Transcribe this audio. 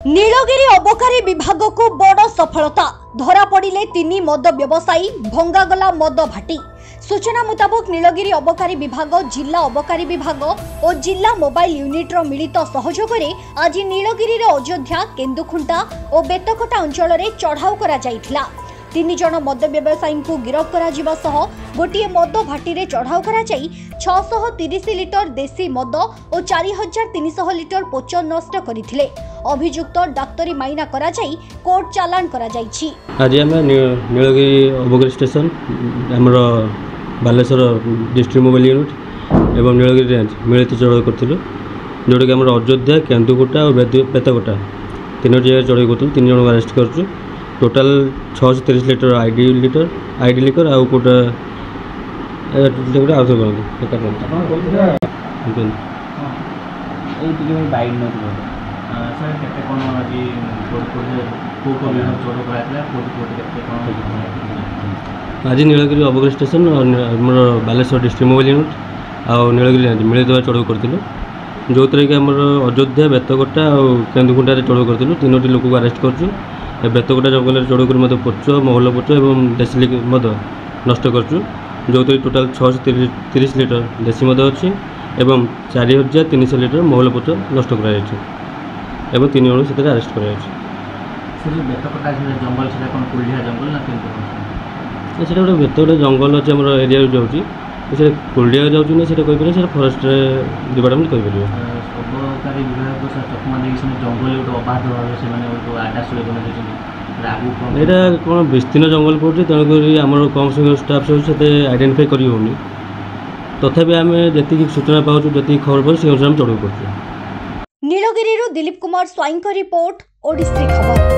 नीलगिरी अबकारी विभाग को बड़ सफलता धरा पड़िले 3 मद व्यवसायी भंगागला मद भाटी। सूचना मुताबक नीलगिरी अबकारी विभाग, जिला अबकारी विभाग और जिला मोबाइल यूनिट्र मिलित सहयोग में आज नीलगिरी अयोध्या, केन्दुखुंटा और बेतकटा अंचल में चढ़ाऊ करा जायथिला। 3 जन मद व्यवसायी को गिरफ्त करा जिबा सह गोटे मद भाटी रे चढ़ाऊ करा जाई 630 लिटर देसी मद और 4300 लिटर पोच नष्ट करथिले। अभियुक्त डाक्तरी माइना करा जाई कोर्ट चालान करा जाईछि। आज हम नीलगिरी अबकारी स्टेशन हमर बालेश्वर डिस्ट्रिक्ट मोबाइल यूनिट एवं नीलगिरी रेंज मिलित चढ़ाऊ करथिलु, जोटा कि हमर अयोध्या, केन्दुखुंटा और बेतकटा 3 जगह चढ़ाऊ करथिलु। 3 जन अरेस्ट करछु। टोटाल 630 लिटर आईडी लिकर आउ कोटा आउ सब आज नीलगिरी अबकारी स्टेशन और बालेश्वर डिस्ट्रिक्ट मोबाइल यूनिट आउ नीलगिरी रेंज मिलित चढ़ाऊ करथिलु, जो कि अयोध्या, बेतकटा और केन्दुखुंटा चढ़ाऊ करथिलु। 3 लोक को अरेस्ट करछु। बेतकटा जंगल चढ़ाऊ कर पोच, महल पोच और देसी मद नष्ट करछु, जो टोटाल 630 लिटर देसी मद अच्छी एवं 4300 लिटर महल पोच नष्ट कर 3 जन से अरेस्ट कर गोटे बेतकटा जंगल अच्छे आम एरिया जाऊँगी कुलडिया जाऊँ ना कहीपर फरेस्ट डिपार्टमेंट कहीपर यहाँ कौन विस्तीर्ण जंगल पड़े तेणुक आम कम संख्यक स्टाफ सब आइडेंटिफाई करें तथापि आम जी सूचना पाऊँ जी खबर पाऊँ से अनुसार चढ़ाऊ कर। नीलगिरी दिलीप कुमार स्वाईं रिपोर्ट, ओडिसी खबर।